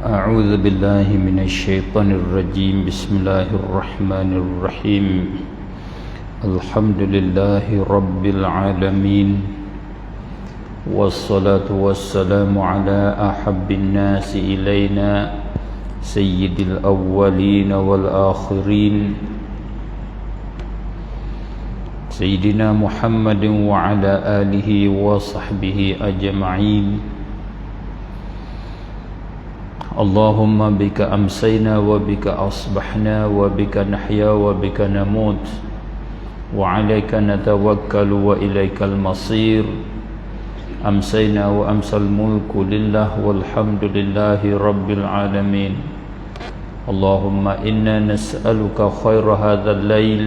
أعوذ بالله من الشيطان الرجيم بسم الله الرحمن الرحيم الحمد لله رب العالمين والصلاة والسلام على أحب الناس إلينا سيد الأولين والآخرين سيدنا محمد وعلى آله وصحبه أجمعين اللهم بك أمسينا وبك أصبحنا وبك نحيا وبك نموت وعليك نتوكل وإليك المصير أمسينا وأمسى الملك لله والحمد لله رب العالمين اللهم إنا نسألك خير هذا الليل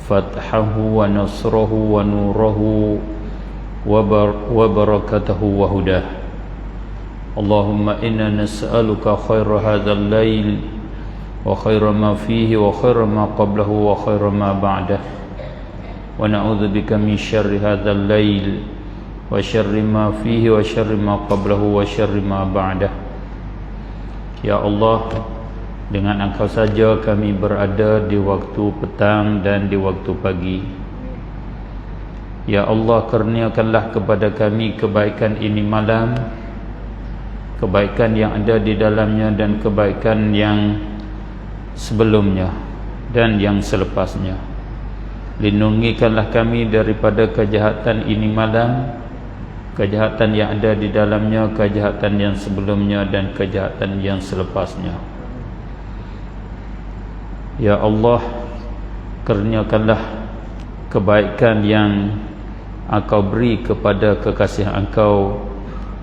فتحه ونصره ونوره وبركته وهداه اللهم إنا نسألك خير هذا الليل وخير ما فيه وخير ما قبله وخير ما بعده ونعوذ بك من شر هذا الليل وشر ما فيه وشر ما قبله وشر ما بعده. Ya Allah, dengan Engkau saja kami berada di waktu petang dan di waktu pagi. Ya Allah, kurniakanlah kepada kami kebaikan ini malam, kebaikan yang ada di dalamnya dan kebaikan yang sebelumnya dan yang selepasnya. Lindungikanlah kami daripada kejahatan ini malam, kejahatan yang ada di dalamnya, kejahatan yang sebelumnya dan kejahatan yang selepasnya. Ya Allah, kurniakanlah kebaikan yang Engkau beri kepada kekasih Engkau,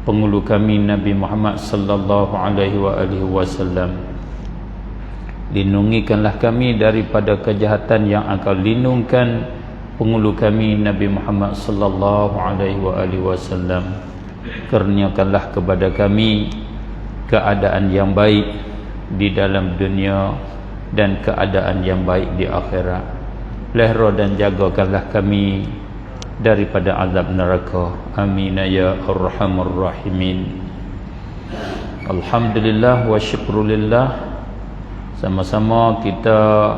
penghulu kami Nabi Muhammad sallallahu alaihi wasallam. Lindungikanlah kami daripada kejahatan yang Engkau lindungkan penghulu kami Nabi Muhammad sallallahu alaihi wasallam. Kurniakanlah kepada kami keadaan yang baik di dalam dunia dan keadaan yang baik di akhirat. Pelihara dan jagakanlah kami daripada azab neraka. Amin ya arhamar rahimin. Alhamdulillah wa syukrulillah. Sama-sama kita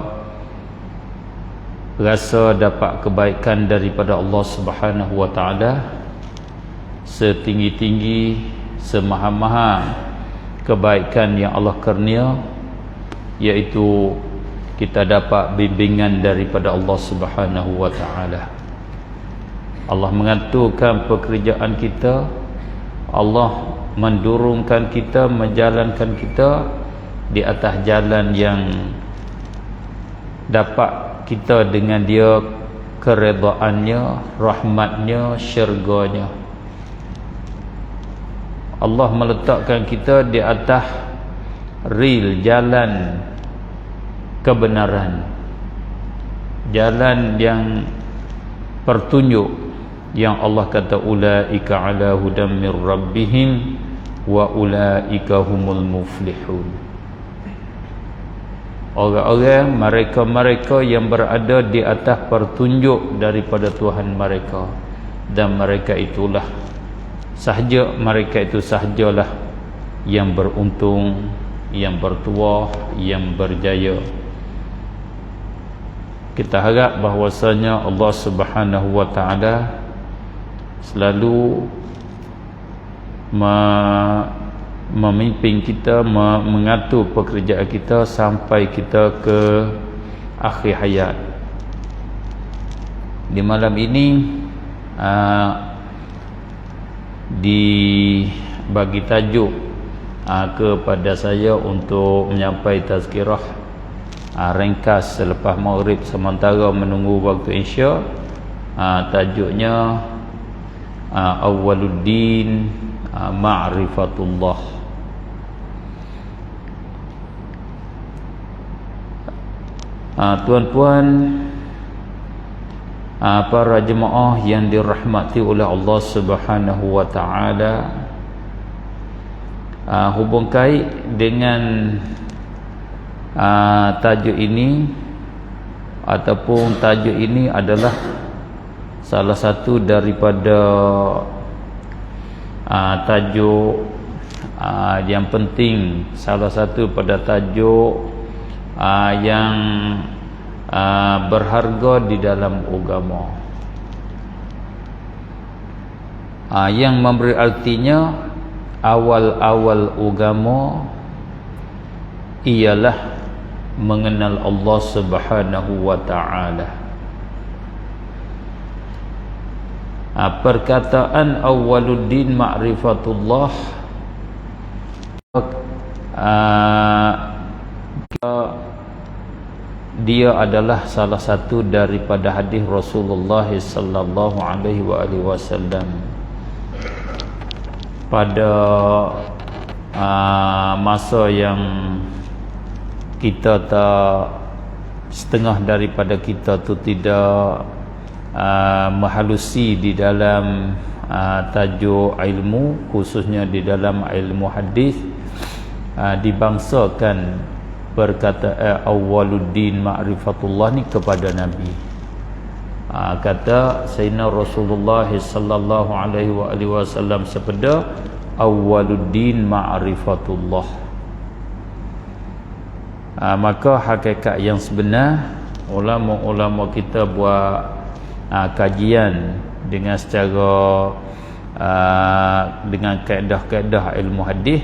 rasa dapat kebaikan daripada Allah Subhanahu wa taala, setinggi-tinggi, semaha-maha kebaikan yang Allah kurnia, iaitu kita dapat bimbingan daripada Allah Subhanahu wa taala. Allah mengaturkan pekerjaan kita, Allah mendurungkan kita, menjalankan kita di atas jalan yang dapat kita dengan dia keredaannya, rahmatnya, syurganya. Allah meletakkan kita di atas ril jalan kebenaran, jalan yang pertunjuk yang Allah kata ulaika ala hudam mir rabbihim wa ulaika humul muflihun. Orang-orang, mereka-mereka yang berada di atas pertunjuk daripada Tuhan mereka, dan mereka itulah sahaja, mereka itu sahajalah yang beruntung, yang bertuah, yang berjaya. Kita harap bahwasanya Allah Subhanahu wa taala selalu memimpin kita, mengatur pekerjaan kita sampai kita ke akhir hayat. Di malam ini dibagi tajuk kepada saya untuk menyampai tazkirah ringkas selepas maghrib sementara menunggu waktu isya. Tajuknya Awwaluddin Ma'rifatullah. Tuan-tuan, para jemaah yang dirahmati oleh Allah Subhanahu wa taala, hubung kait dengan tajuk ini, ataupun tajuk ini adalah salah satu daripada tajuk yang penting salah satu pada tajuk yang berharga di dalam agama, yang memberi artinya awal-awal agama ialah mengenal Allah Subhanahu wa ta'ala. Perkataan awwaluddin ma'rifatullah dia adalah salah satu daripada hadis Rasulullah sallallahu alaihi wasallam pada masa yang kita tak setengah daripada kita tu tidak menghalusi di dalam tajuk ilmu, khususnya di dalam ilmu hadis, dibangsakan perkataan awwaluddin ma'rifatullah ni kepada Nabi. Kata Sayyidina Rasulullah sallallahu alaihi wasallam sabda, awwaluddin ma'rifatullah. Maka hakikat yang sebenar, ulama-ulama kita buat kajian dengan secara dengan kaedah-kaedah ilmu hadis,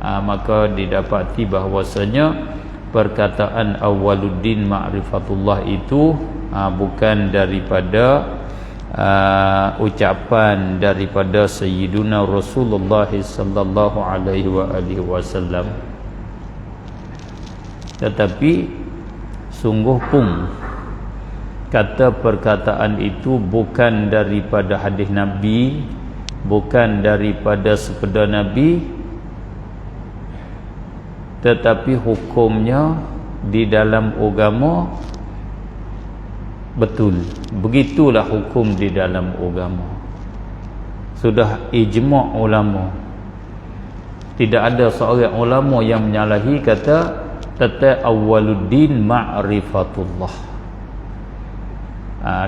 maka didapati bahawasanya perkataan awwaluddin ma'rifatullah itu bukan daripada ucapan daripada Sayyiduna Rasulullah sallallahu alaihi wasallam, tetapi sungguh pun kata perkataan itu bukan daripada hadis Nabi, bukan daripada sabda Nabi, tetapi hukumnya di dalam agama betul. Begitulah hukum di dalam agama. Sudah ijma' ulama. Tidak ada seorang ulama yang menyalahi kata tata awwaluddin ma'rifatullah.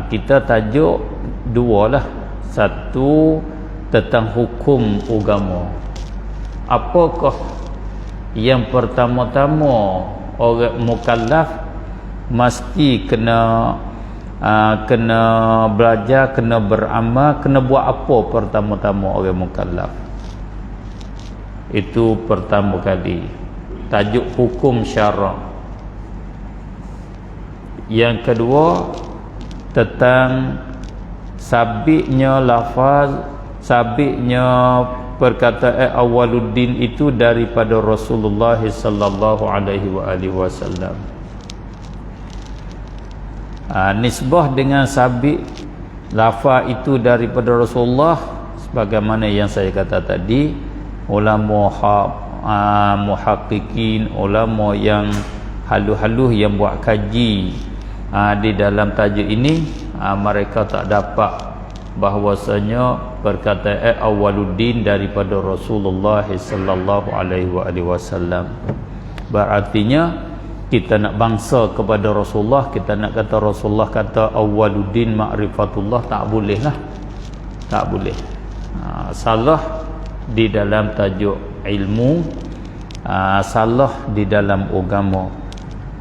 Kita tajuk dua lah. Satu tentang hukum agama. Apakah yang pertama-tama orang mukallaf mesti kena belajar, kena beramal, kena buat apa pertama-tama orang mukallaf? Itu pertama kali tajuk hukum syarak. Yang kedua tentang sabitnya lafaz, sabitnya perkataan awwaluddin itu daripada Rasulullah sallallahu alaihi wasallam. Nisbah dengan sabit lafaz itu daripada Rasulullah, sebagaimana yang saya kata tadi, ulama muhaqqiqin, ulama yang haluh-haluh yang buat kaji di dalam tajuk ini, mereka tak dapat bahwasanya perkataan awwaluddin daripada Rasulullah sallallahu alaihi wasallam. Berartinya kita nak bangsa kepada Rasulullah, kita nak kata Rasulullah kata awwaluddin ma'rifatullah, tak boleh lah, tak boleh. Salah di dalam tajuk ilmu, salah di dalam agama.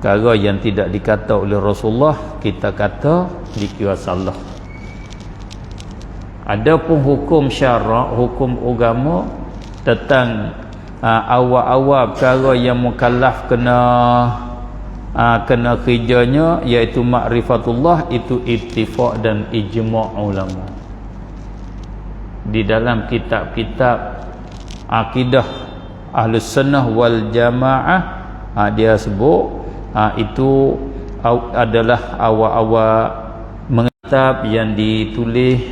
Perkara yang tidak dikata oleh Rasulullah kita kata, dikira salah. Adapun hukum syarak, hukum agama tentang awal-awal perkara yang mukallaf kena kerjanya, iaitu ma'rifatullah, itu ittifaq dan ijma' ulama. Di dalam kitab-kitab akidah Ahlus Sunnah wal Jamaah, dia sebut itu adalah awal-awal mengitab yang ditulis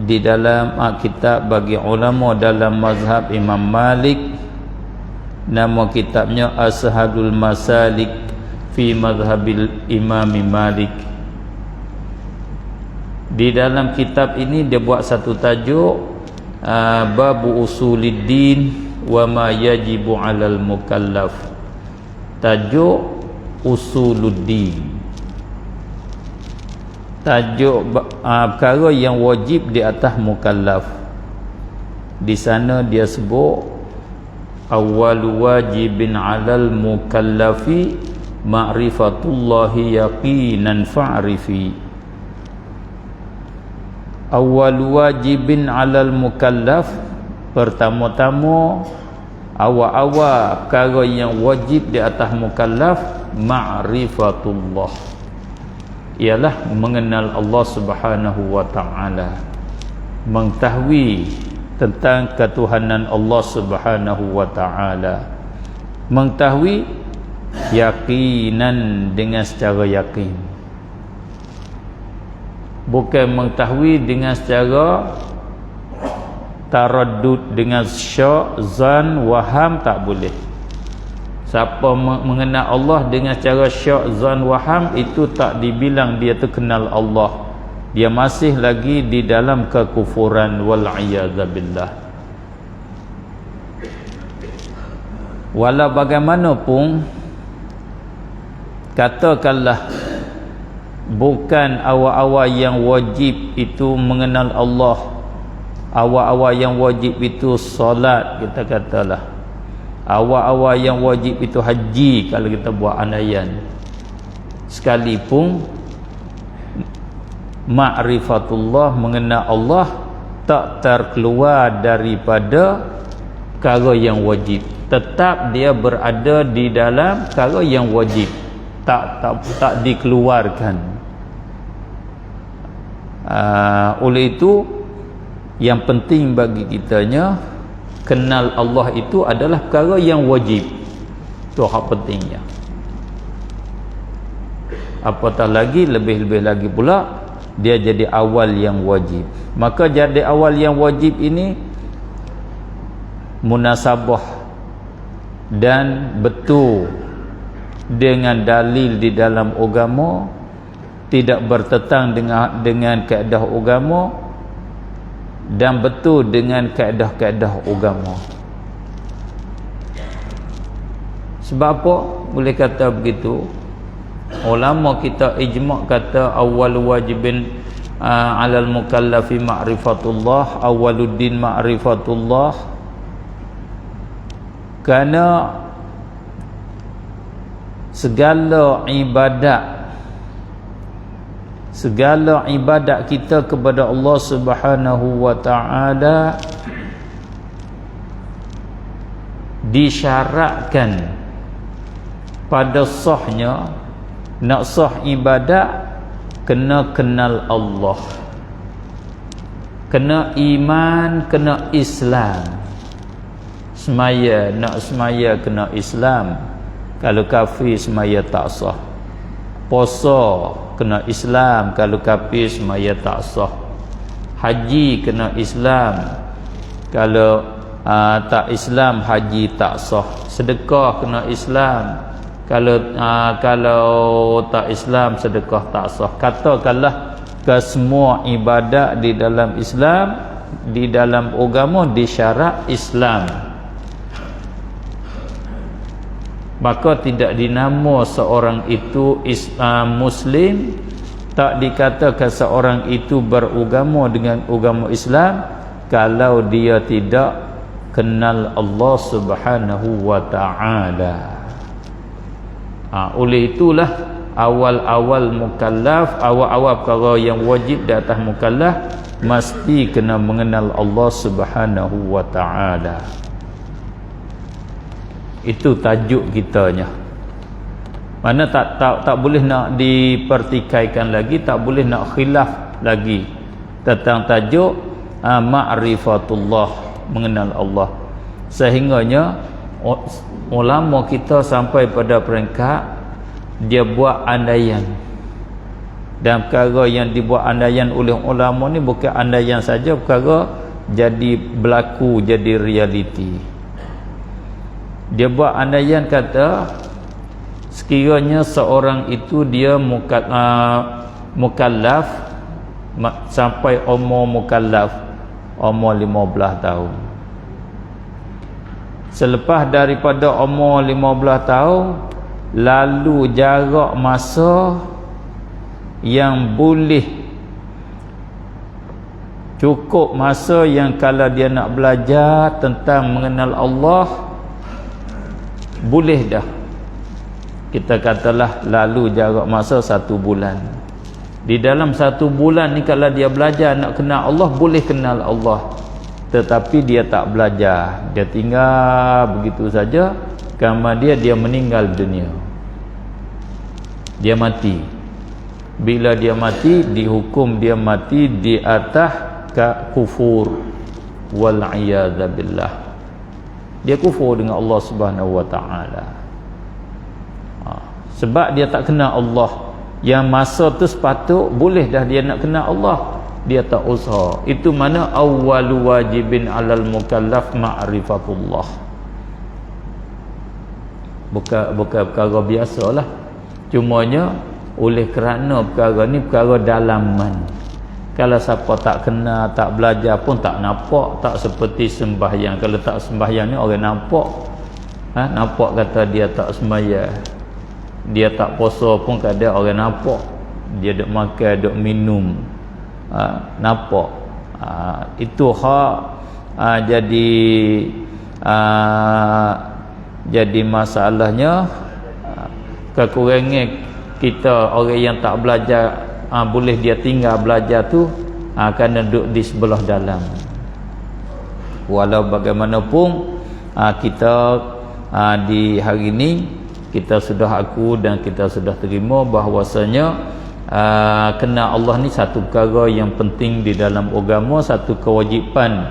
di dalam kitab bagi ulama dalam mazhab Imam Malik. Nama kitabnya Ashadul Masalik fi Mazhabil Imam Malik. Di dalam kitab ini dia buat satu tajuk, Babu Usuliddin wa ma yajibu 'alal mukallaf. Tajuk Usuluddin, tajuk perkara yang wajib di atas mukallaf. Di sana dia sebut awwalu wajibin 'alal mukallafi ma'rifatullahi yaqinan fa'rifi. Awwalu wajibin 'alal mukallaf, pertama-tama awal-awal perkara yang wajib di atas mukallaf ma'rifatullah, ialah mengenal Allah Subhanahu wa ta'ala, mengetahui tentang ketuhanan Allah Subhanahu wa ta'ala, mengetahui yakinan dengan secara yakin, bukan mengetahui dengan secara taraddud, dengan syak, zan, waham, tak boleh. Siapa mengenal Allah dengan cara syak, zan, waham, itu tak dibilang dia tu kenal Allah. Dia masih lagi di dalam kekufuran, wal'iyadzabillah. Walau bagaimanapun, katakanlah bukan awal-awal yang wajib itu mengenal Allah, awal-awal yang wajib itu solat, kita katalah awal-awal yang wajib itu haji kalau kita buat andaian, sekalipun ma'rifatullah, mengenal Allah, tak terkeluar daripada perkara yang wajib, tetap dia berada di dalam perkara yang wajib, tak dikeluarkan. Oleh itu yang penting bagi kitanya, kenal Allah itu adalah perkara yang wajib. Itu hak pentingnya. Apatah lagi, lebih-lebih lagi pula dia jadi awal yang wajib. Maka jadi awal yang wajib ini munasabah dan betul dengan dalil di dalam agama, tidak bertetang dengan kaedah agama, dan betul dengan kaedah-kaedah agama. Sebab apa boleh kata begitu? Ulama kita ijma' kata awal wajibin 'alal mukallafi ma'rifatullah, awwaluddin ma'rifatullah, kerana segala ibadat kita kepada Allah Subhanahu wa ta'ala disyaratkan pada sahnya. Nak sah ibadat kena kenal Allah, kena iman, kena Islam. Semaya, nak semaya kena Islam, kalau kafir semaya tak sah. Puasa kena Islam, kalau kafir semaya tak sah. Haji kena Islam, kalau tak Islam haji tak sah. Sedekah kena Islam, kalau tak Islam sedekah tak sah. Katakanlah ke semua ibadat di dalam Islam, di dalam agama disyarat Islam, maka tidak dinama seorang itu Muslim, tak dikatakan seorang itu beragama dengan agama Islam kalau dia tidak kenal Allah Subhanahu wa ta'ala. Oleh itulah awal-awal mukallaf, awal-awal perkara yang wajib di atas mukallaf, mesti kena mengenal Allah Subhanahu wa ta'ala. Itu tajuk kitanya. Mana tak boleh nak dipertikaikan lagi, tak boleh nak khilaf lagi tentang tajuk ma'rifatullah, mengenal Allah. Sehingganya ulama kita sampai pada peringkat dia buat andaian, dan perkara yang dibuat andaian oleh ulama ni bukan andaian saja, perkara jadi berlaku, jadi realiti. Dia buat andaian, kata sekiranya seorang itu dia mukallaf sampai umur mukallaf umur 15 tahun. Selepas daripada umur 15 tahun, lalu jarak masa yang boleh Cukup masa yang kalau dia nak belajar tentang mengenal Allah, boleh dah. Kita katalah lalu jarak masa 1 bulan. Di dalam 1 bulan ni kalau dia belajar nak kenal Allah, boleh kenal Allah. Tetapi dia tak belajar, dia tinggal begitu saja. Kemudian dia meninggal dunia, dia mati. Bila dia mati, dihukum dia mati di atas kufur wal iyadza billah. Dia kufur dengan Allah Subhanahu wa taala. Sebab dia tak kenal Allah. Yang masa tu sepatut boleh dah dia nak kenal Allah, dia tak usaha. Itu mana awwalu wajibin 'alal mukallaf ma'rifatullah. Bukan perkara biasalah. Cumanya oleh kerana perkara ni perkara dalaman. Kalau siapa tak kenal, tak belajar pun tak nampak. Tak seperti sembahyang. Kalau tak sembahyang ni orang nampak. Nampak kata dia tak sembahyang. Dia tak puasa pun kadang orang nampak. Dia duk makan, duk minum, nampak. Itu hak jadi masalahnya. Kekurangan kita orang yang tak belajar, boleh dia tinggal belajar tu kerana duduk di sebelah dalam. Walau bagaimanapun kita di hari ini kita sudah aku dan kita sudah terima bahawasanya kenal Allah ni satu perkara yang penting di dalam agama, satu kewajipan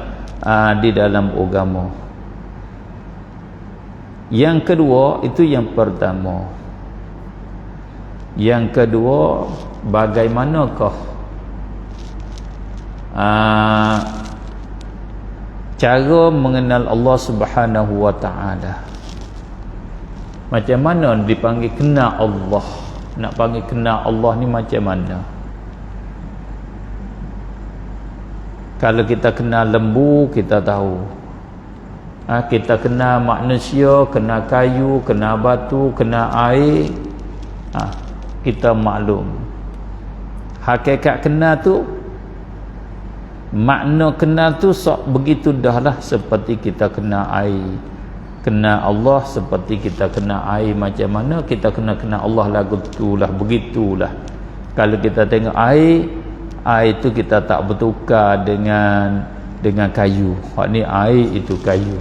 di dalam agama. Yang kedua, itu yang pertama. Yang kedua, bagaimanakah cara mengenal Allah Subhanahu wa taala? Macam mana dipanggil kenal Allah? Nak panggil kenal Allah ni macam mana? Kalau kita kenal lembu, kita tahu. Kita kenal manusia, kenal kayu, kenal batu, kenal air, kita maklum. Hakikat kenal tu, makna kenal tu begitu dahlah seperti kita kenal air. Kenal Allah seperti kita kenal air. Macam mana kita kenal Allah lagu itulah, begitulah. Kalau kita tengok air itu kita tak bertukar dengan kayu. Hak ni air, itu kayu.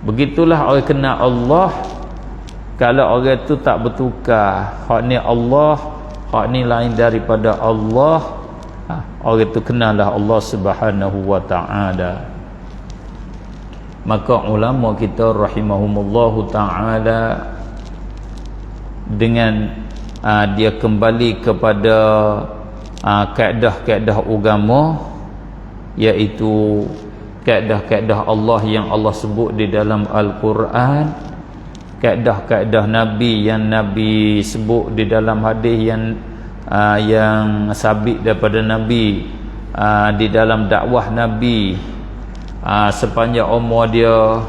Begitulah orang kenal Allah. Kalau orang tu tak bertukar, hak ni Allah, hak ni lain daripada Allah, orang tu kenallah Allah Subhanahu wa taala. Maka ulama kita rahimahumullahu taala dengan dia kembali kepada kaedah-kaedah agama, iaitu kaedah-kaedah Allah yang Allah sebut di dalam Al-Quran, kaedah-kaedah Nabi yang Nabi sebut di dalam hadis yang sabit daripada Nabi, di dalam dakwah Nabi sepanjang umur dia,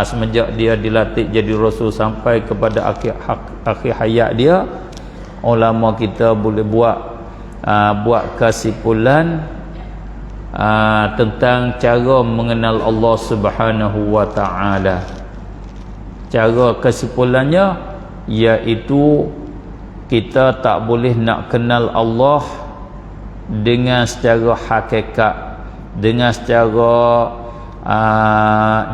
semenjak dia dilatih jadi Rasul sampai kepada akhir hayat dia. Ulama kita boleh buat kesimpulan tentang cara mengenal Allah Subhanahu wa taala. Cara kesimpulannya iaitu kita tak boleh nak kenal Allah dengan secara hakikat, dengan secara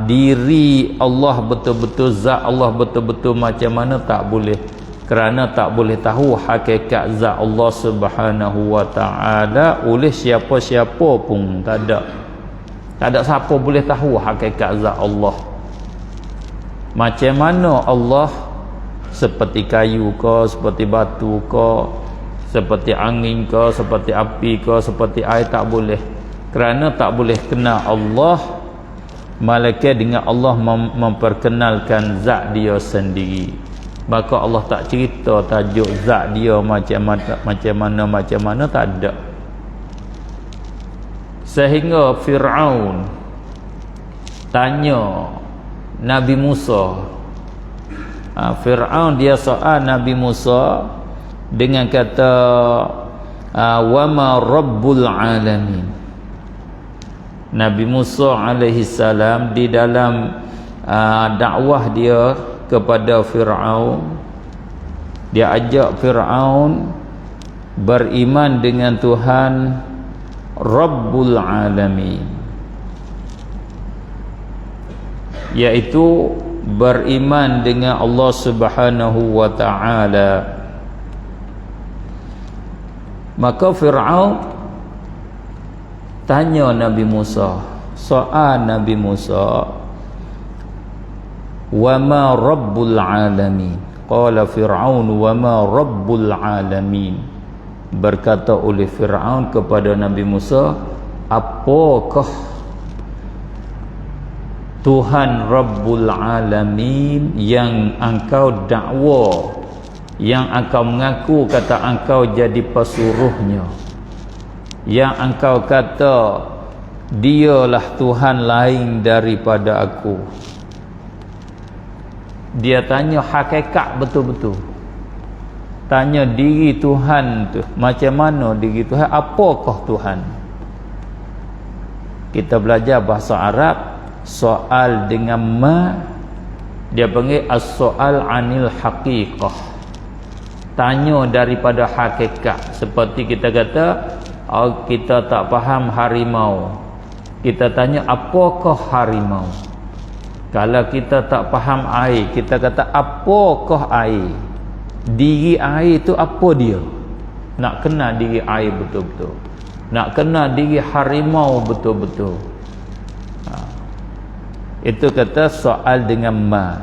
diri Allah betul-betul, zat Allah betul-betul macam mana, tak boleh. Kerana tak boleh tahu hakikat zat Allah Subhanahu wa taala oleh siapa-siapa pun. Tak ada siapa boleh tahu hakikat zat Allah. Macam mana Allah, seperti kayu ke, seperti batu ke, seperti angin ke, seperti api ke, seperti air, tak boleh. Kerana tak boleh kenal Allah malaikat dengan Allah memperkenalkan zat dia sendiri. Maka Allah tak cerita tajuk zat dia macam mana, tak ada. Sehingga Fir'aun tanya Nabi Musa. Fir'aun dia soal Nabi Musa dengan kata wa ma rabbul alamin. Nabi Musa alaihi salam di dalam dakwah dia kepada Fir'aun, dia ajak Fir'aun beriman dengan Tuhan Rabbul Alamin, yaitu beriman dengan Allah Subhanahu wa ta'ala. Maka Fir'aun tanya Nabi Musa, soal Nabi Musa, wa ma rabbul alamin? Qala Fir'aun wa ma rabbul alamin. Berkata oleh Fir'aun kepada Nabi Musa, apakah Tuhan Rabbul Alamin yang engkau dakwa, yang engkau mengaku kata engkau jadi pesuruhnya, yang engkau kata dialah Tuhan lain daripada aku? Dia tanya hakikat betul-betul, tanya diri Tuhan tu macam mana diri Tuhan, apakah Tuhan? Kita belajar bahasa Arab, soal dengan ma dia panggil as-soal anil haqiqah, tanya daripada hakikat. Seperti kita kata, kita tak faham harimau, kita tanya apakah harimau. Kalau kita tak faham air, kita kata apakah air. Diri air itu apa dia? Nak kenal diri air betul-betul, nak kenal diri harimau betul-betul. Itu kata soal dengan ma.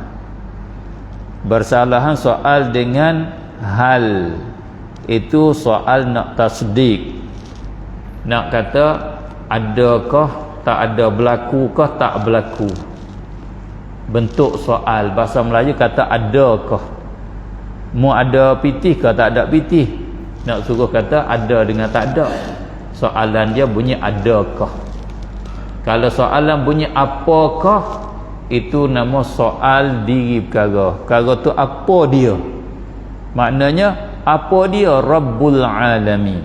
Bersalahan soal dengan hal, itu soal nak tasdik, nak kata adakah, tak ada, berlakukah tak berlaku. Bentuk soal bahasa Melayu kata adakah, mu ada pitih ke tak ada pitih, nak suruh kata ada dengan tak ada. Soalan dia bunyi adakah. Kalau soalan bunyi apakah, itu nama soal diri perkara. Perkara tu apa dia, maknanya apa dia Rabbul Alamin.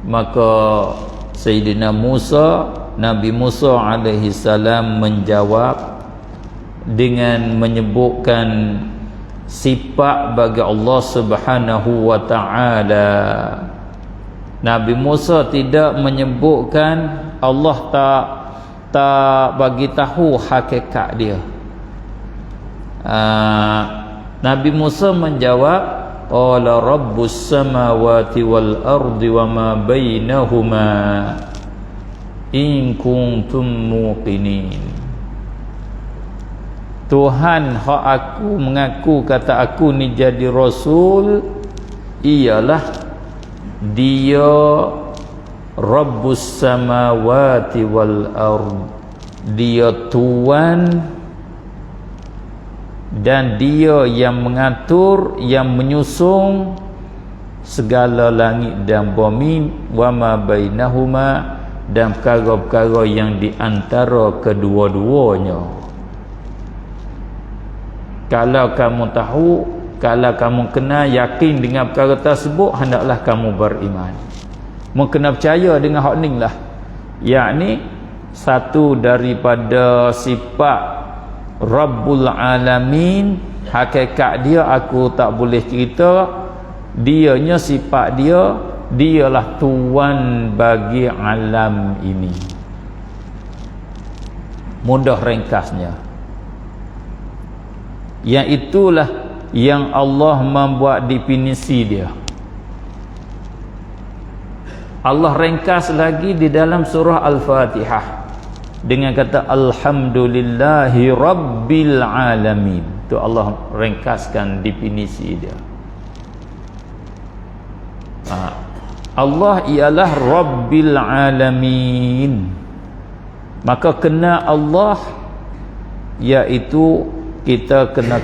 Maka Sayyidina Musa, Nabi Musa alaihi salam menjawab dengan menyebutkan sifat bagi Allah Subhanahu wa ta'ala. Nabi Musa tidak menyebutkan Allah tak bagi tahu hakikat dia. Nabi Musa menjawab, qala rabbus samawati wal ardi wa ma bainahuma in kuntum muqinin. Tuhan hak aku mengaku kata aku ni jadi rasul ialah dia Rabbus samawati wal ard, dia Tuhan dan dia yang mengatur, yang menyusung segala langit dan bumi, wa ma bainahuma, dan perkara-perkara yang di antara kedua-duanya. Kalau kamu tahu, kalau kamu kena yakin dengan perkara tersebut, hendaklah kamu beriman. Mu kena percaya dengan hak ni lah. Yakni satu daripada sifat Rabbul Alamin, hakikat dia aku tak boleh cerita. Dianya sifat dia, dialah Tuan bagi alam ini. Mudah ringkasnya, yang itulah yang Allah membuat definisi dia. Allah ringkas lagi di dalam surah Al-Fatihah dengan kata alhamdulillahi rabbil alamin. Tu Allah ringkaskan definisi dia. Allah ialah rabbil alamin. Maka kena Allah, iaitu kita kena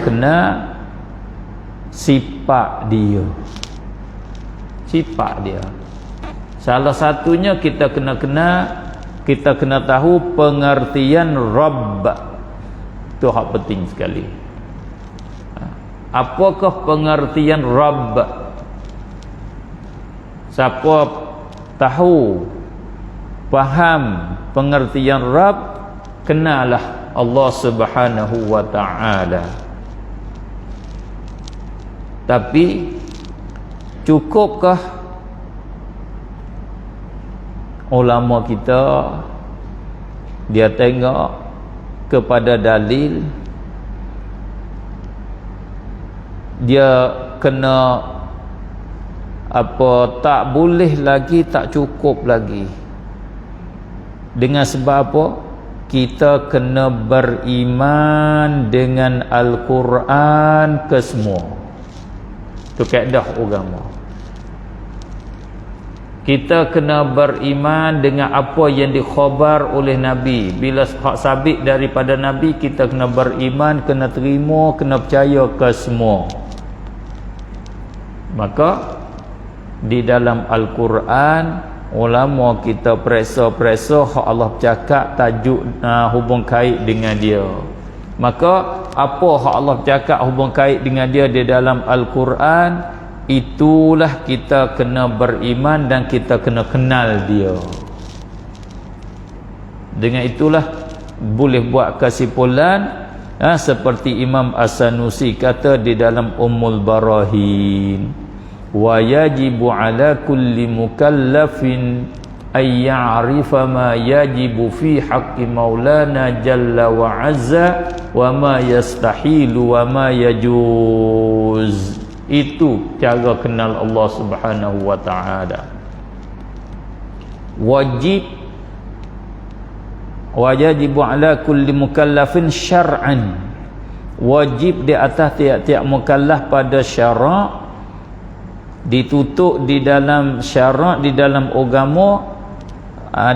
sifat dia. Sifat dia. Salah satunya kita kena tahu pengertian Rabb. Itu hak penting sekali. Apakah pengertian Rabb? Siapa tahu, faham pengertian Rabb, kenalah Allah Subhanahu wa ta'ala. Tapi cukupkah ulama kita dia tengok kepada dalil, dia kena apa, tak boleh lagi, tak cukup lagi. Dengan sebab apa? Kita kena beriman dengan Al-Quran ke semua. Itu kaedah agama. Kita kena beriman dengan apa yang dikhabar oleh Nabi. Bila hak sabit daripada Nabi, kita kena beriman, kena terima, kena percaya ke semua. Maka di dalam Al-Quran, ulama kita periksa-periksa hak Allah bercakap, tajuk hubung kait dengan dia. Maka apa hak Allah bercakap hubung kait dengan dia di dalam Al-Quran, itulah kita kena beriman dan kita kena kenal dia. Dengan itulah boleh buat kesimpulan, seperti Imam As-Sanusi kata di dalam Ummul Barahin, wa yajibu ala kulli mukallafin ay ya'rifa ma yajibu fi haqqi maulana jalla wa azza wa ma yastahilu wa ma yajuz. Itu cara kenal Allah Subhanahu wa ta'ala. Wajibu ala kulli mukallafin syar'an, wajib di atas tiap-tiap mukallaf pada syarak, ditutup di dalam syarak, di dalam agama,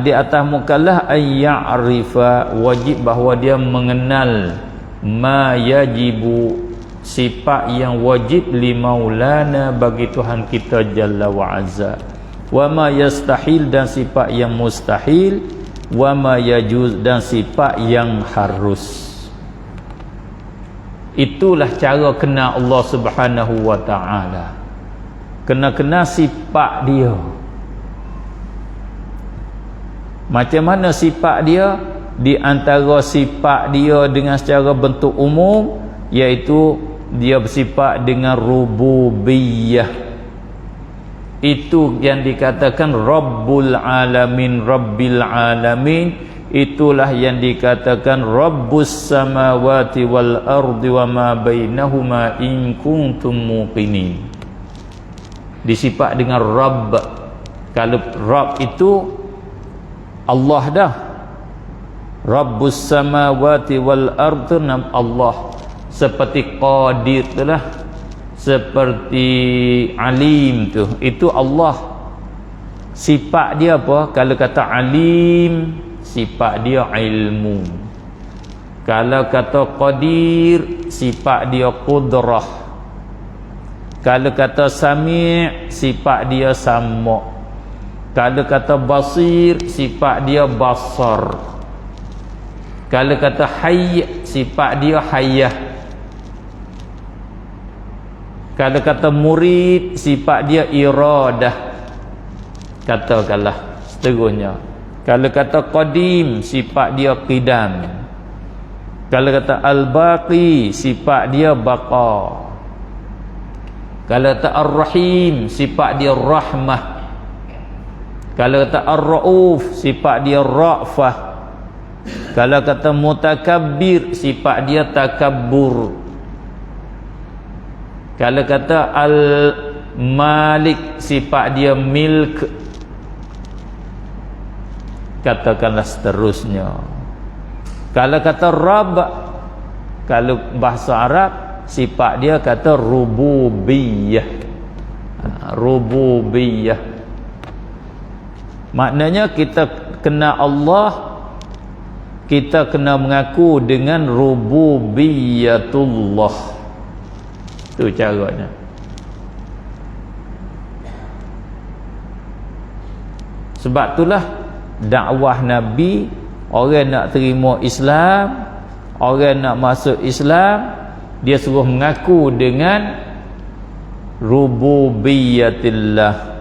di atas mukallaf ay ya'rifa, wajib bahawa dia mengenal ma yajibu, sifat yang wajib li maulana, bagi Tuhan kita jalla wa azza, wa ma yastahil, dan sifat yang mustahil, wa ma yajuz, dan sifat yang harus. Itulah cara kenal Allah Subhanahu wa ta'ala. Kena sifat dia. Macam mana sifat dia? Di antara sifat dia dengan secara bentuk umum, iaitu dia bersifat dengan rububiyah. Itu yang dikatakan Rabbul Alamin, Rabbil Alamin. Itulah yang dikatakan Rabbus Samawati wal Ardi wa ma bainahuma in kuntum muqinin. Disifat dengan Rabb. Kalau Rabb itu Allah dah. Rabbus Samawati wal Ardi, nama Allah. Seperti Qadir itulah, seperti Alim tu, itu Allah. Sifat dia apa? Kalau kata Alim, sifat dia ilmu. Kalau kata Qadir, sifat dia Qudrah. Kalau kata Sami', sifat dia Sama'. Kalau kata Basir, sifat dia Basar. Kalau kata Hayy, sifat dia Hayyah. Kalau kata Murid, sifat dia Iradah. Katakanlah seterusnya. Kalau kata Qadim, sifat dia Qidam. Kalau kata Al-Baqi, sifat dia Baqa. Kalau kata Ar-Rahim, sifat dia Rahmah. Kalau kata Ar-Ra'uf, sifat dia Ra'fah. Kalau kata Mutakabbir, sifat dia Takabbur. Kalau kata Al-Malik, sifat dia Milk. Katakanlah seterusnya. Kalau kata Rabb, kalau bahasa Arab, sifat dia kata rububiyah. Rububiyah. Maknanya kita kena Allah, kita kena mengaku dengan rububiyatullah. Itu caranya. Sebab itulah dakwah Nabi, orang nak terima Islam, orang nak masuk Islam, dia suruh mengaku dengan rububiyatillah.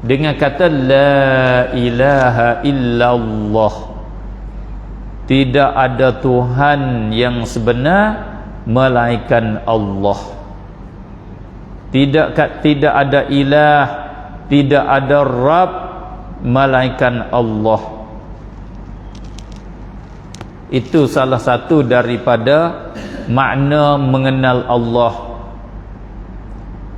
dengan kata la ilaha illallah, tidak ada Tuhan yang sebenar melainkan Allah. Tidak ada ilah, tidak ada Rabb melainkan Allah. Itu salah satu daripada makna mengenal Allah.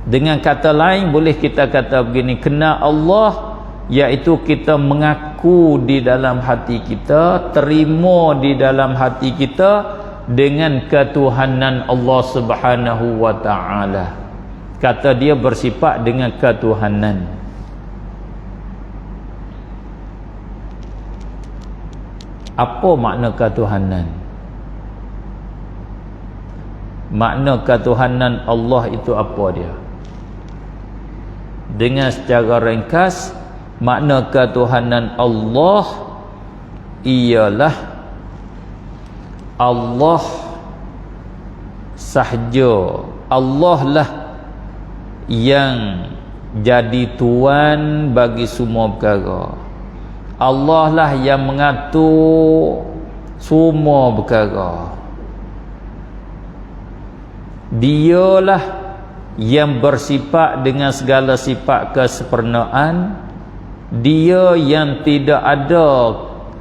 Dengan kata lain boleh kita kata begini, kenal Allah iaitu kita mengaku di dalam hati kita, terima di dalam hati kita dengan ketuhanan Allah Subhanahu wa taala. Kata dia bersifat dengan ketuhanan. Apa makna ketuhanan? Makna ketuhanan Allah itu apa dia? Dengan secara ringkas, makna ketuhanan Allah ialah Allah sahaja, Allah lah yang jadi tuan bagi semua perkara. Allah lah yang mengatur semua perkara. Dialah yang bersifat dengan segala sifat kesempurnaan. Dia yang tidak ada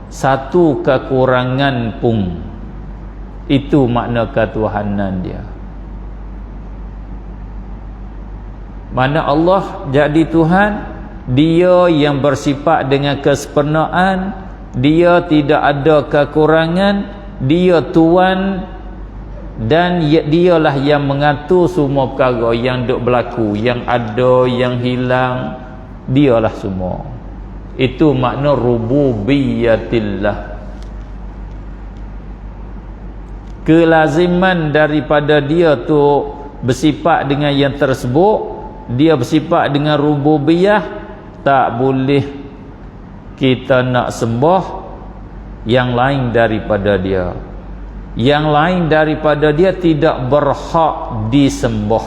satu kekurangan pun. Itu makna ketuhanan dia. Mana Allah jadi Tuhan, dia yang bersifat dengan kesempurnaan, dia tidak ada kekurangan, dia Tuan, dan dialah yang mengatur semua perkara yang duk berlaku, yang ada, yang hilang, dialah semua. Itu makna rububiyatillah. Kelaziman daripada dia tu bersifat dengan yang tersebut, dia bersifat dengan rububiyah, tak boleh kita nak sembah yang lain daripada dia. Yang lain daripada dia tidak berhak disembah.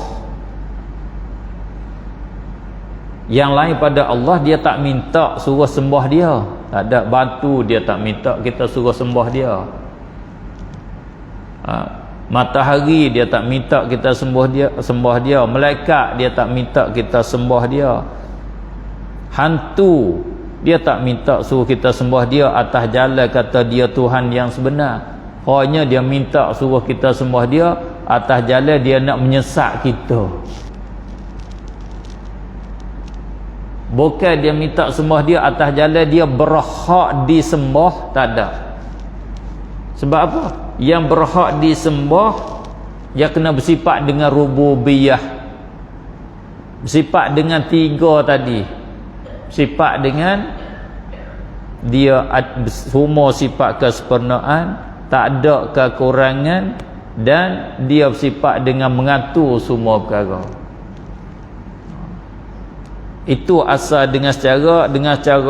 Yang lain pada Allah dia tak minta suruh sembah dia. Tak ada batu dia tak minta kita suruh sembah dia. Matahari dia tak minta kita sembah dia. Malaikat dia tak minta kita sembah dia. Hantu dia tak minta suruh kita sembah dia atas jalan kata dia Tuhan yang sebenar. Hanya dia minta suruh kita sembah dia atas jalan dia nak menyesat kita. Bukan dia minta sembah dia atas jalan dia berhak disembah, tak ada. Sebab apa? Yang berhak disembah dia kena bersifat dengan rububiyah. Bersifat dengan tiga tadi. Sifat dengan dia semua sifat kesempurnaan, tak ada kekurangan, dan dia bersifat dengan mengatur semua perkara. Itu asal dengan cara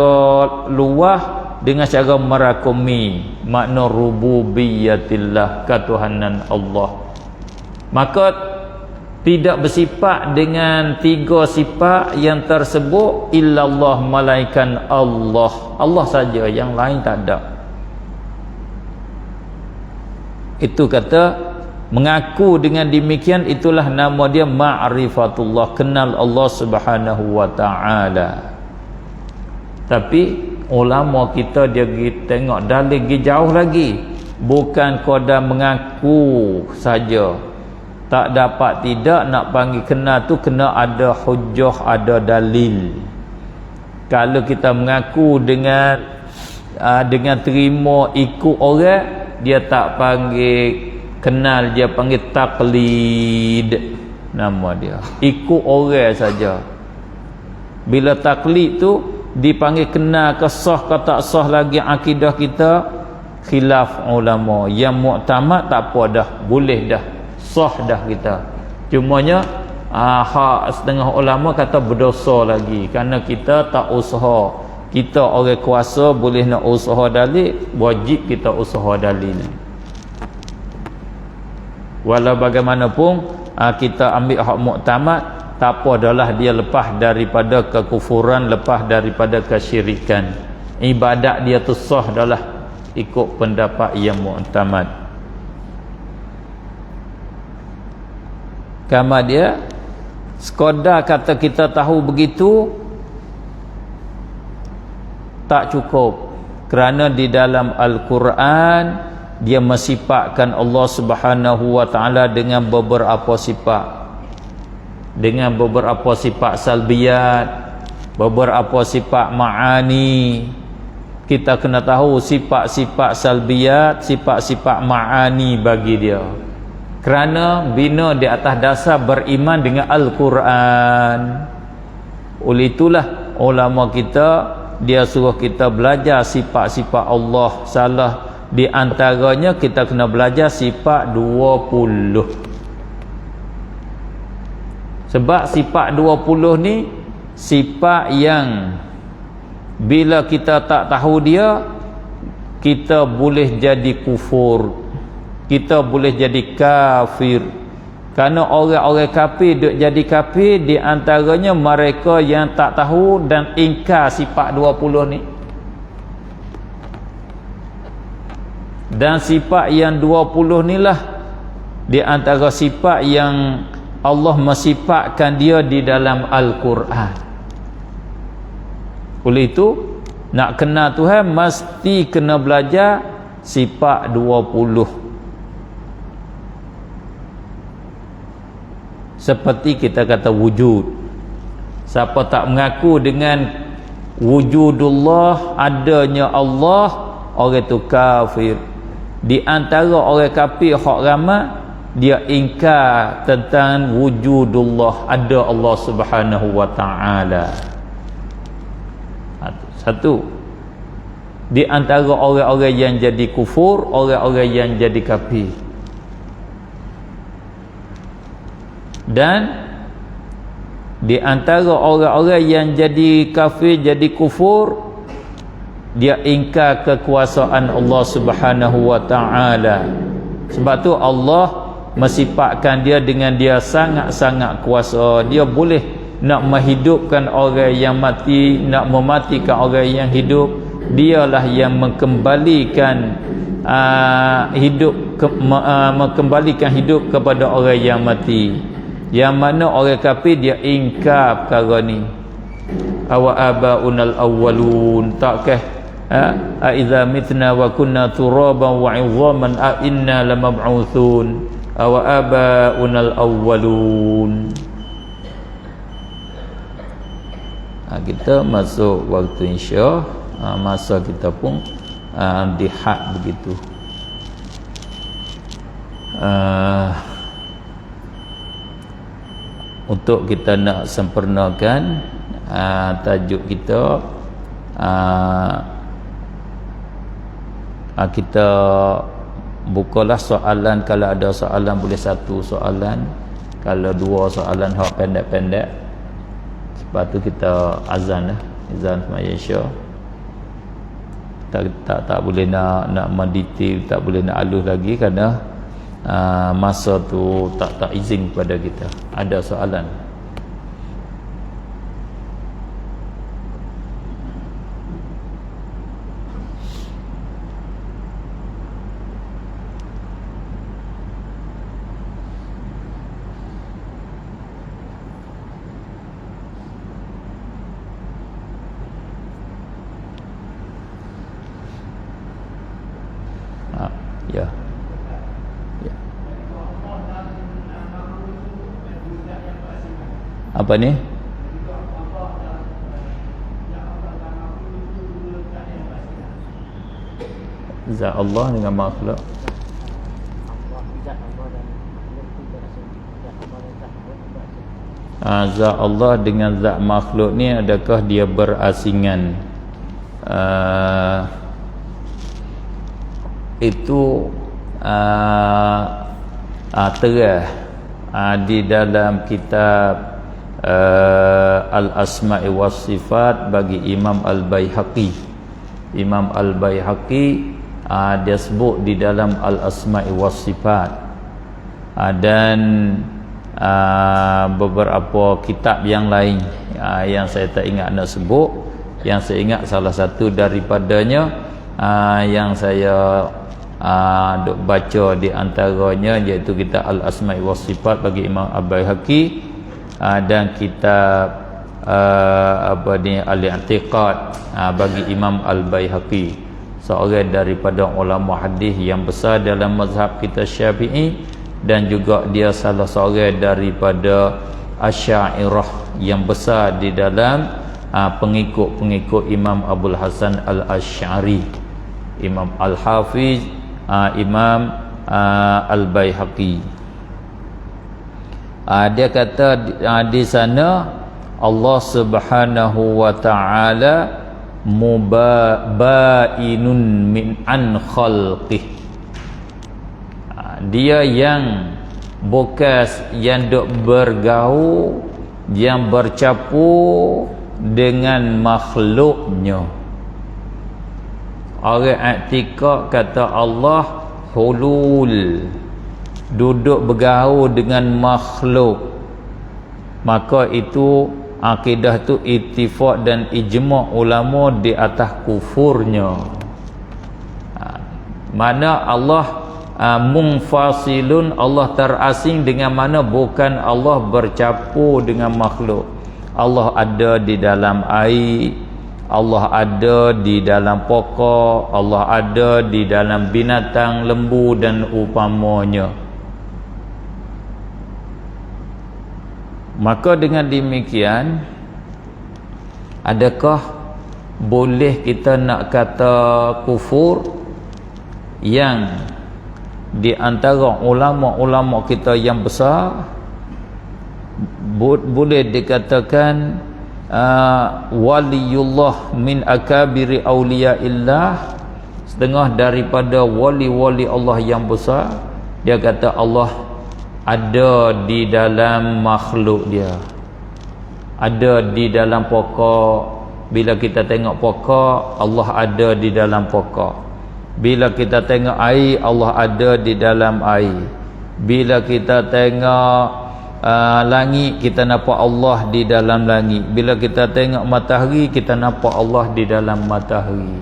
luah, dengan cara merakumi makna rububiyatillah, ketuhanan Allah. Maka tidak bersifat dengan tiga sifat yang tersebut illallah, malaikan Allah. Allah saja, yang lain tak ada. Itu kata mengaku dengan demikian, itulah nama dia ma'rifatullah, kenal Allah Subhanahu wa taala. Tapi ulama kita dia tengok dalil jauh lagi, bukan sekadar mengaku saja. Tak dapat tidak nak panggil kenal tu kena ada hujjah, ada dalil. Kalau kita mengaku dengan terima ikut orang, dia tak panggil kenal, dia panggil taklid nama dia, ikut orang saja. Bila taklid tu dipanggil kenal ke sah ke tak sah lagi akidah kita, khilaf ulama. Yang muktamad tak apa dah, boleh dah, sah dah kita. Cumanya hak setengah ulama kata berdosa lagi kerana kita tak usaha. Kita orang kuasa boleh nak usaha dalil, wajib kita usaha dalil. Walau bagaimanapun kita ambil hak muktamad, tak apa adalah dia lepas daripada kekufuran, lepas daripada kesyirikan. Ibadat dia tu sah adalah ikut pendapat yang mu'tamad. Kama dia sekadar kata kita tahu begitu tak cukup, kerana di dalam Al-Quran dia mensifatkan Allah Subhanahu wa taala dengan beberapa sifat, dengan beberapa sifat salbiyat, beberapa sifat ma'ani. Kita kena tahu sifat-sifat salbiyat, sifat-sifat ma'ani bagi dia, kerana bina di atas dasar beriman dengan Al-Quran. Oleh itulah ulama kita dia suruh kita belajar sifat-sifat Allah. Salah di antaranya kita kena belajar sifat 20. Sebab sifat 20 ni sifat yang bila kita tak tahu dia, kita boleh jadi kufur, kita boleh jadi kafir. Kerana orang-orang kafir duk jadi kafir di antaranya mereka yang tak tahu dan ingkar sifat 20 ni. Dan sifat yang 20 ni lah di antara sifat yang Allah mensifatkan dia di dalam Al-Quran. Oleh itu nak kenal Tuhan mesti kena belajar sifat 20. Seperti kita kata wujud. Siapa tak mengaku dengan wujudullah, adanya Allah, orang itu kafir. Di antara orang kafir hak ramai, dia ingkar tentang wujudullah, ada Allah Subhanahu wa taala. Satu di antara orang-orang yang jadi kufur, orang-orang yang jadi kafir. Dan di antara orang-orang yang jadi kafir, jadi kufur, dia ingkar kekuasaan Allah Subhanahu wa taala. Sebab tu Allah mensifatkan dia dengan dia sangat-sangat kuasa. Dia boleh nak menghidupkan orang yang mati, nak mematikan orang yang hidup. Dialah yang mengembalikan mengembalikan hidup kepada orang yang mati. Yang mana orang kafir dia ingkar perkara ni. Awa abaunal awwalun, takkah a idza mitna wa kunna turaban wa 'idhaman a inna lamab'utsun. Awa abaunal awwalun. Kita masuk waktu insya, masa kita pun dihad begitu. Untuk kita nak sempurnakan tajuk kita, kita bukalah soalan. Kalau ada soalan boleh satu soalan, kalau dua soalan hak pendek-pendek. Lepas tu kita azan lah, azan semaya Isya. Tak boleh nak mendetail, tak boleh nak halus lagi kerana masa tu tak izin kepada kita. Ada soalan? Ya. Apa ni? Zat Allah dengan makhluk. Zat Allah dengan zat makhluk ni adakah dia berasingan? Itu terah di dalam kitab Al-Asma'i was Sifat bagi Imam Al-Baihaqi. Imam Al-Baihaqi dia sebut di dalam Al-Asma'i was Sifat, dan beberapa kitab yang lain yang saya tak ingat nak sebut. Yang saya ingat salah satu daripadanya yang saya duk baca di antaranya iaitu kitab Al-Asma'i was Sifat bagi Imam Al-Baihaqi, dan kitab Al-I'tiqad bagi Imam Al-Baihaqi, seorang daripada ulama hadis yang besar dalam mazhab kita Syafi'i, dan juga dia salah seorang daripada Asy'ariyah yang besar di dalam pengikut-pengikut Imam Abul Hasan Al-Asy'ari, Imam Al-Hafiz Imam Al-Baihaqi. Dia kata di sana Allah Subhanahu wa taala mubainun min an khalqih. Dia yang bekas, yang duk bergaul, yang bercampur dengan makhluknya. Orang i'tikad kata Allah hulul, duduk bergaul dengan makhluk, maka itu akidah tu ittifaq dan ijma' ulama di atas kufurnya. Mana Allah munfasilun, Allah terasing dengan mana bukan Allah bercampur dengan makhluk. Allah ada di dalam air, Allah ada di dalam pokok, Allah ada di dalam binatang, lembu dan umpamanya. Maka dengan demikian, adakah boleh kita nak kata kufur yang di antara ulama-ulama kita yang besar boleh dikatakan waliullah min akabiri awliyaillah, setengah daripada wali-wali Allah yang besar, dia kata Allah ada di dalam makhluk dia, ada di dalam pokok. Bila kita tengok pokok, Allah ada di dalam pokok. Bila kita tengok air, Allah ada di dalam air. Bila kita tengok langit, kita nampak Allah di dalam langit. Bila kita tengok matahari, kita nampak Allah di dalam matahari.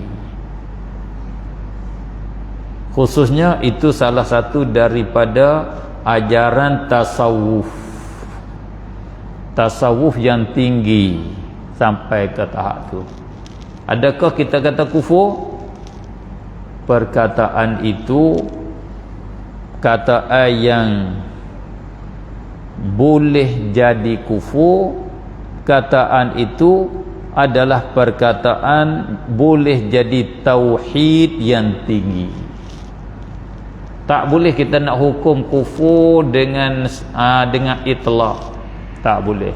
Khususnya itu salah satu daripada ajaran tasawuf yang tinggi sampai ke tahap tu. Adakah kita kata kufur? Perkataan itu kataan yang boleh jadi kufur. Kataan itu adalah perkataan boleh jadi tauhid yang tinggi. Tak boleh kita nak hukum kufur dengan itlaq. Tak boleh.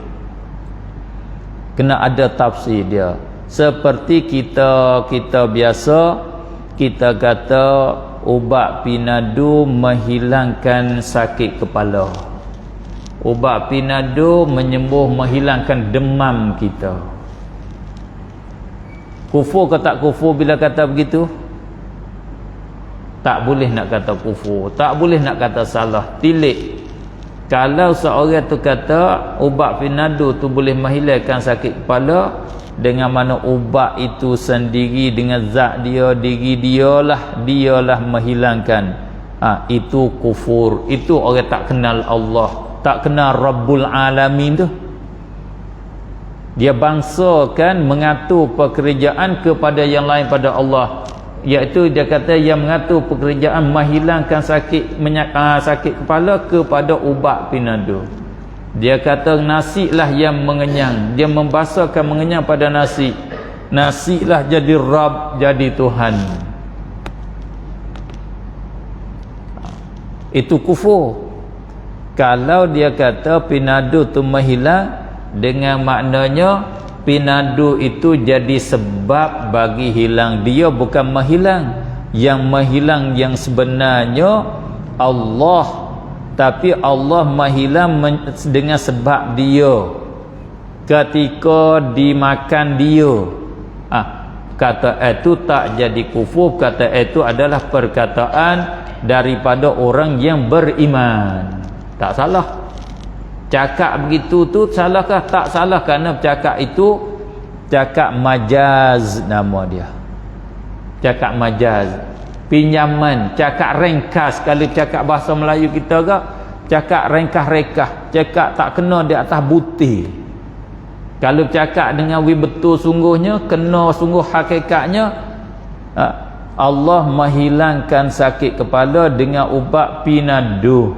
Kena ada tafsir dia. Seperti kita biasa, kita kata ubat pinadu menghilangkan sakit kepala. Ubat pinadu menyembuh, menghilangkan demam kita. Kufur ke tak kufur bila kata begitu? Tak boleh nak kata kufur, tak boleh nak kata salah, tilik. Kalau seorang tu kata ubat pinadu tu boleh menghilangkan sakit kepala, dengan mana ubat itu sendiri dengan zat dia, diri dialah menghilangkan, itu kufur. Itu orang tak kenal Allah, tak kenal Rabbul Alamin tu. Dia bangsakan mengatur pekerjaan kepada yang lain pada Allah, iaitu dia kata yang mengatur pekerjaan menghilangkan sakit kepala kepada ubat pinadu. Dia kata nasi lah yang mengenyang, dia membasarkan mengenyang pada nasi. Nasi lah jadi Rabb, jadi Tuhan. Itu kufur. Kalau dia kata pinadu tu menghilang, dengan maknanya pinadu itu jadi sebab bagi hilang dia, bukan menghilang. Yang menghilang yang sebenarnya Allah, tapi Allah menghilang dengan sebab dia ketika dimakan dia. Kata itu tak jadi kufur. Kata itu adalah perkataan daripada orang yang beriman. Tak salah. Cakap begitu tu salahkah? Tak salah, kerana cakap itu cakap majaz nama dia. Cakap majaz, pinjaman, cakap ringkas. Kalau cakap bahasa Melayu kita ke, cakap ringkas-ringkas, cakap tak kena di atas butir. Kalau cakap dengan betul sungguhnya, kena sungguh hakikatnya, Allah menghilangkan sakit kepala dengan ubat pinadu,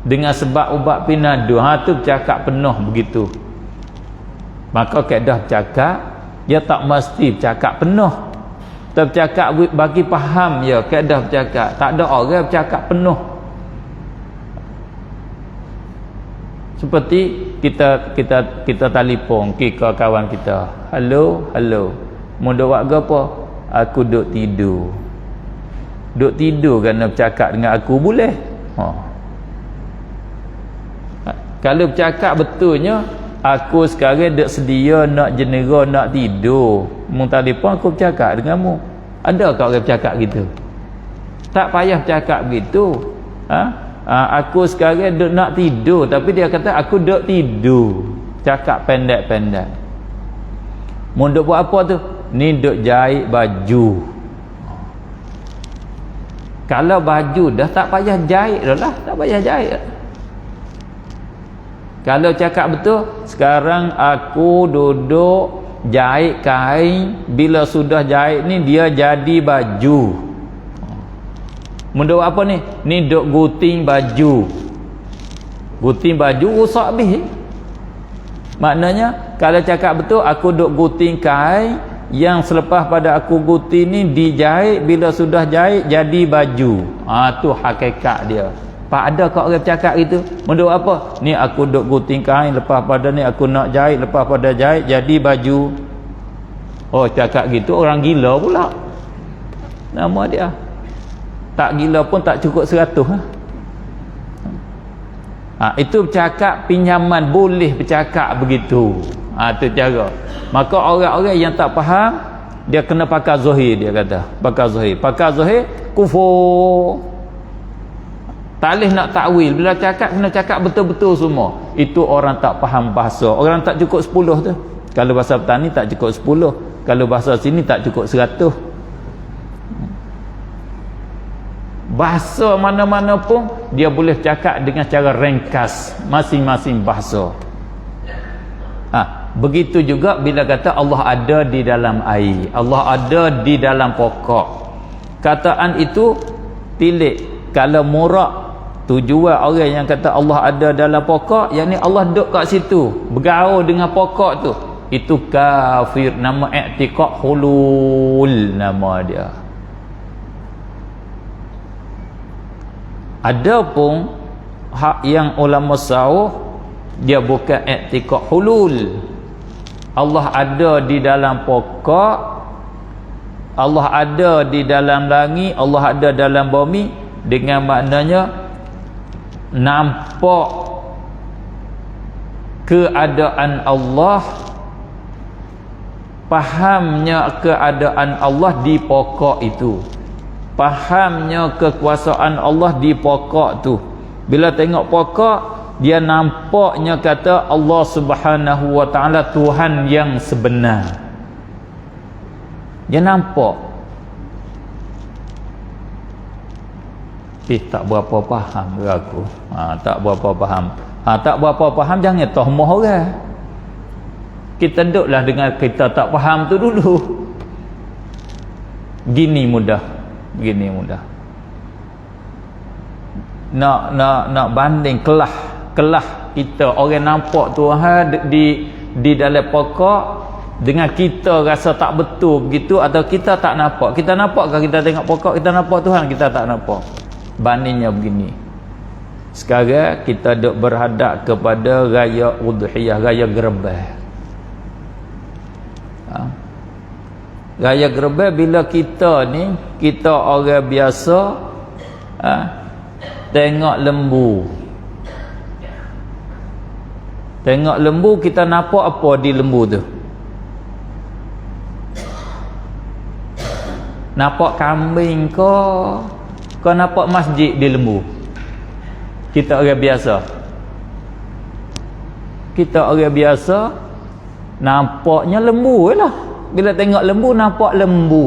dengan sebab ubat pinadu. Tu bercakap penuh begitu. Maka kaedah bercakap, dia tak mesti bercakap penuh, tapi bercakap bagi faham ya kaedah bercakap. Tak ada orang bercakap penuh. Seperti kita telefon ke kawan kita, hello, mau buat apa? Aku duk tidur. Duk tidur kerana bercakap dengan aku boleh. Kalau bercakap betulnya, aku sekarang duk sedia nak jenera, nak tidur. Mu telefon aku bercakap denganmu. Adakah orang bercakap gitu? Tak payah bercakap begitu. Aku sekarang duk nak tidur, tapi dia kata aku duk tidur. Cakap pendek-pendek. Mu duk buat apa tu? Ni duk jahit baju. Kalau baju dah tak payah jahit dah lah, tak payah jahit. Kalau cakap betul, sekarang aku duduk jahit kain, bila sudah jahit ni dia jadi baju. Menduk apa ni? Ni duk guting baju. Guting baju rusak habis. Maknanya kalau cakap betul, aku duk guting kain, yang selepas pada aku guting ni dijahit, bila sudah jahit jadi baju. Tu hakikat dia. Pak, ada kau orang cakap gitu? Menduk apa? Ni aku duk guting kain, lepas pada ni aku nak jahit, lepas pada jahit jadi baju. Cakap gitu orang gila pula. Nama dia. Tak gila pun tak cukup 100. Itu bercakap pinjaman, boleh bercakap begitu. Itu cara. Maka orang-orang yang tak faham, dia kena pakai zahir, dia kata. Pakai zahir kufur. Tak boleh nak takwil. Bila cakap kena cakap betul-betul semua. Itu orang tak faham bahasa. Orang tak cukup 10 tu. Kalau bahasa petani tak cukup 10. Kalau bahasa sini tak cukup 100. Bahasa mana-mana pun dia boleh cakap dengan cara ringkas masing-masing bahasa. Begitu juga bila kata Allah ada di dalam air, Allah ada di dalam pokok. Kataan itu tilik. Kalau murak tujuan orang yang kata Allah ada dalam pokok, yakni Allah duduk kat situ bergaul dengan pokok tu, itu kafir. Nama i'tiqad hulul nama dia. Adapun hak yang ulama sahih, dia bukan i'tiqad hulul. Allah ada di dalam pokok, Allah ada di dalam langit, Allah ada dalam bumi, dengan maknanya nampak keadaan Allah, fahamnya keadaan Allah di pokok itu, fahamnya kekuasaan Allah di pokok tu. Bila tengok pokok, dia nampaknya kata Allah Subhanahu wa ta'ala Tuhan yang sebenar. Dia nampak. Tak berapa faham ke aku? Tak berapa faham. Tak berapa faham, jangan tahmah orang. Kita duduklah dengan kita tak faham tu dulu. Gini mudah. Nak banding kelah kita orang nampak Tuhan di dalam pokok dengan kita rasa tak betul begitu, atau kita tak nampak. Kita nampakkah kita tengok pokok kita nampak Tuhan? Kita tak nampak. Bandingnya begini. Sekarang kita duk berhadap kepada raya udhiyah, raya gerbah. Raya gerbah, bila kita ni, kita orang biasa tengok lembu. Tengok lembu, kita nampak apa di lembu tu? Nampak kambing ke? Kau nampak masjid di lembu? Kita orang biasa. Kita orang biasa nampaknya lembu lah. Bila tengok lembu nampak lembu.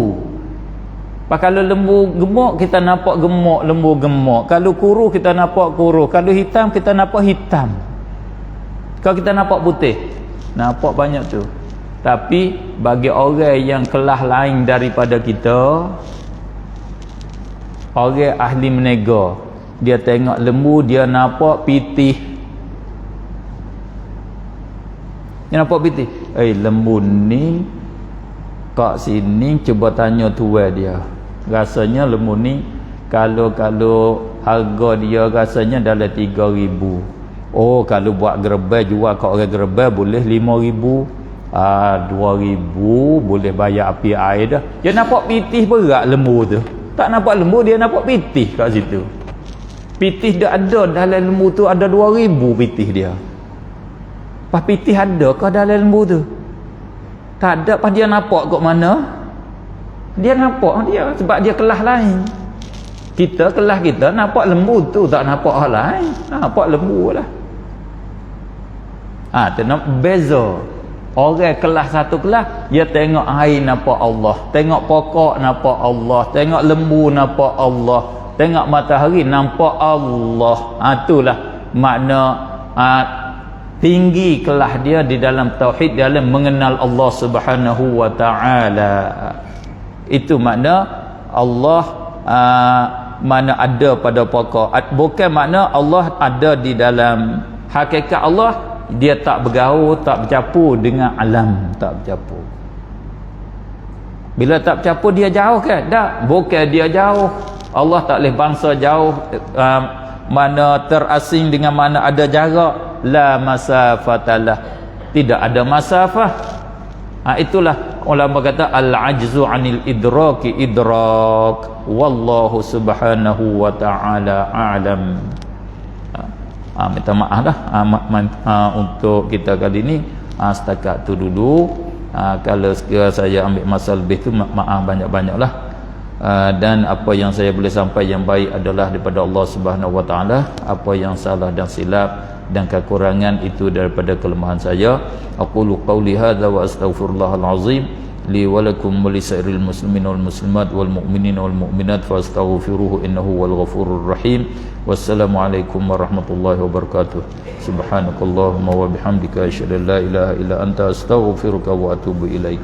Kalau lembu gemuk kita nampak gemuk, lembu gemuk. Kalau kuru kita nampak kuru. Kalau hitam kita nampak hitam. Kalau kita nampak putih, nampak banyak tu. Tapi bagi orang yang kelas lain daripada kita, orang ahli menega, dia tengok lembu dia nampak pitih. Dia nampak pitih. Lembu ni kat sini cuba tanya tuan dia. Rasanya lembu ni kalau harga dia rasanya dalam 3,000. Oh, kalau buat gerbang jual kat orang gerbang boleh 5,000. 2,000 boleh bayar api air dah. Dia nampak pitih berat lembu tu. Tak nampak lembu, dia nampak pitih kat situ. Pitih dia ada dalam lembu tu, ada 2,000 pitih dia. Pas pitih ada ke dalam lembu tu? Tak ada. Pas dia nampak kat mana? Dia nampak dia sebab dia kelas lain. Kita kelas kita nampak lembu tu, tak nampak hal lain. Nampak lembu lah. Tengok beza. Orang kelas satu kelas, dia tengok air nampak Allah, tengok pokok nampak Allah, tengok lembu nampak Allah, tengok matahari nampak Allah. Itulah makna tinggi kelas dia di dalam tauhid, dalam mengenal Allah Subhanahu wa taala. Itu makna Allah mana ada pada pokok. Bukan makna Allah ada di dalam hakikat Allah, dia tak bergaul, tak bercampur dengan alam, tak bercampur. Bila tak bercampur dia jauh kan? Tak, bukan dia jauh. Allah tak boleh bangsa jauh, mana terasing dengan mana ada jarak. La masafatalah, tidak ada masafah. Itulah ulama kata al-ajzu anil idraki idrak, wallahu subhanahu wa ta'ala a'lam. Minta maaf dah untuk kita kali ni, setakat tu dulu. Kalau sekiranya saya ambil masa lebih tu, maaf banyak-banyaklah. Dan apa yang saya boleh sampai yang baik adalah daripada Allah Subhanahu wa taala. Apa yang salah dan silap dan kekurangan itu daripada kelemahan saya. Aqulu qawli hadza wa astaghfirullahal azim li wa lakum wa lisairil muslimin wal muslimat wal mu'minin wal mu'minat fastaghfiruhu innahu wal ghafurur rahim. Wassalamualaikum warahmatullahi wabarakatuh. Subhanakallahumma wa bihamdika asyhadu an la ilaha illa anta astaghfiruka wa atubu ilaik.